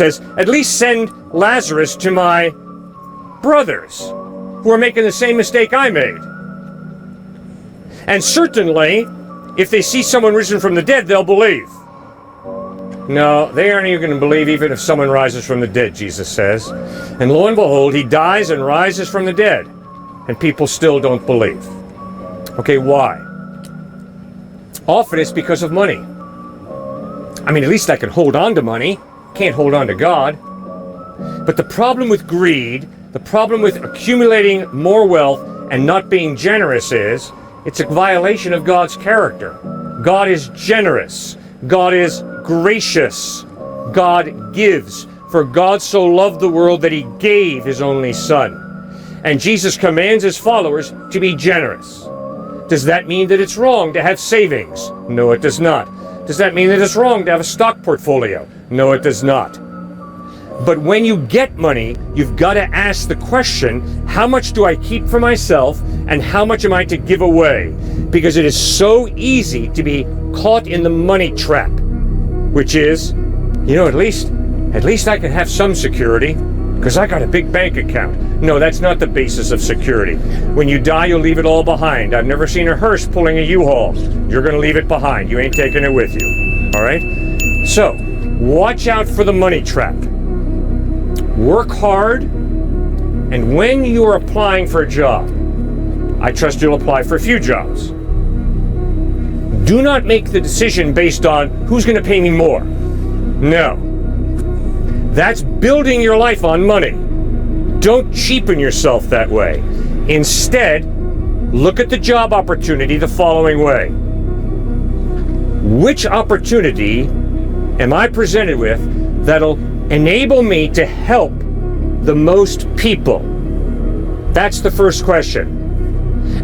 says, at least send Lazarus to my brothers who are making the same mistake I made. And certainly, if they see someone risen from the dead, they'll believe. No, they aren't even going to believe even if someone rises from the dead, Jesus says. And lo and behold, he dies and rises from the dead. And people still don't believe. Okay, why? Often it's because of money. I mean, at least I can hold on to money. Can't hold on to God. But the problem with greed, the problem with accumulating more wealth and not being generous is, it's a violation of God's character. God is generous. God is gracious. God gives. For God so loved the world that he gave his only Son. And Jesus commands his followers to be generous. Does that mean that it's wrong to have savings? No, it does not. Does that mean that it's wrong to have a stock portfolio? No, it does not. But when you get money, you've got to ask the question, how much do I keep for myself and how much am I to give away? Because it is so easy to be caught in the money trap, which is, you know, at least I can have some security because I got a big bank account. No, that's not the basis of security. When you die, you'll leave it all behind. I've never seen a hearse pulling a U-Haul. You're going to leave it behind. You ain't taking it with you. All right? So, watch out for the money trap. Work hard, and when you're applying for a job, I trust you'll apply for a few jobs. Do not make the decision based on who's going to pay me more. No. That's building your life on money. Don't cheapen yourself that way. Instead, look at the job opportunity the following way. Which opportunity am I presented with that'll enable me to help the most people? That's the first question.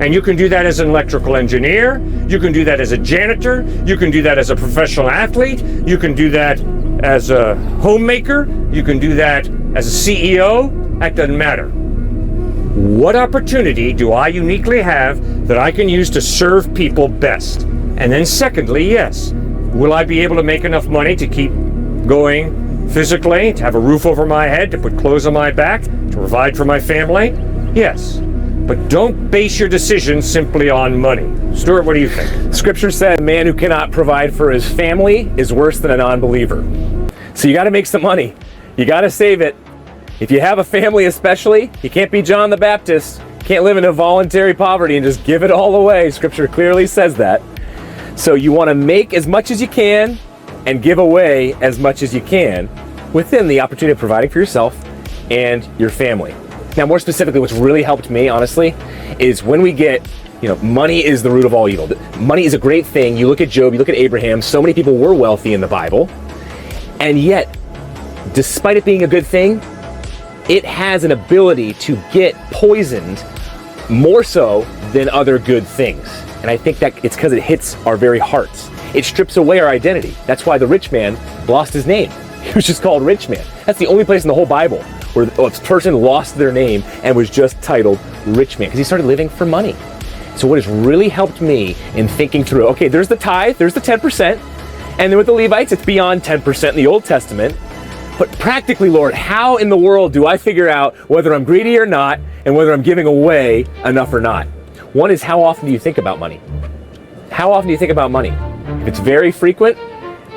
And you can do that as an electrical engineer, you can do that as a janitor, you can do that as a professional athlete, you can do that as a homemaker, you can do that as a CEO, that doesn't matter. What opportunity do I uniquely have that I can use to serve people best? And then secondly, yes, will I be able to make enough money to keep going physically, to have a roof over my head, to put clothes on my back, to provide for my family? Yes. But don't base your decisions simply on money. Stuart, what do you think? Scripture said a man who cannot provide for his family is worse than a non-believer. So you got to make some money. You got to save it. If you have a family especially, you can't be John the Baptist. You can't live in a voluntary poverty and just give it all away. Scripture clearly says that. So you want to make as much as you can and give away as much as you can within the opportunity of providing for yourself and your family. Now, more specifically, what's really helped me, honestly, is when we get, money is the root of all evil. Money is a great thing. You look at Job, you look at Abraham, so many people were wealthy in the Bible. And yet, despite it being a good thing, it has an ability to get poisoned more so than other good things. And I think that it's because it hits our very hearts. It strips away our identity. That's why the rich man lost his name. He was just called rich man. That's the only place in the whole Bible where a person lost their name and was just titled rich man, because he started living for money. So what has really helped me in thinking through, okay, there's the tithe, there's the 10%, and then with the Levites, it's beyond 10% in the Old Testament. But practically, Lord, how in the world do I figure out whether I'm greedy or not, and whether I'm giving away enough or not? One is, how often do you think about money? How often do you think about money? If it's very frequent,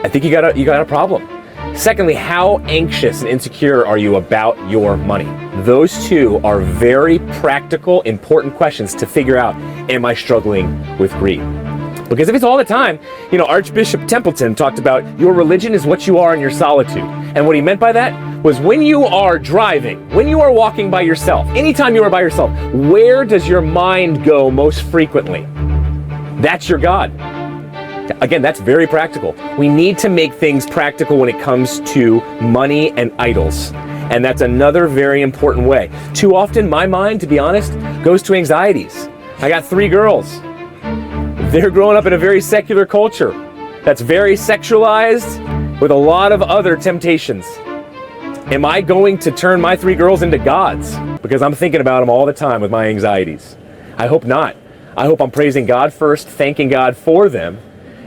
I think you got a problem. Secondly, how anxious and insecure are you about your money? Those two are very practical, important questions to figure out, am I struggling with greed? Because if it's all the time, Archbishop Templeton talked about your religion is what you are in your solitude. And what he meant by that was when you are driving, when you are walking by yourself, anytime you are by yourself, where does your mind go most frequently? That's your God. Again, that's very practical. We need to make things practical when it comes to money and idols. And that's another very important way. Too often, my mind, to be honest, goes to anxieties. I got 3 girls. They're growing up in a very secular culture that's very sexualized with a lot of other temptations. Am I going to turn my 3 girls into gods because I'm thinking about them all the time with my anxieties? I hope not. I hope I'm praising God first, thanking God for them,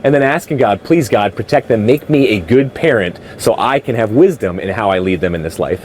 and then asking God, please God, protect them, make me a good parent so I can have wisdom in how I lead them in this life.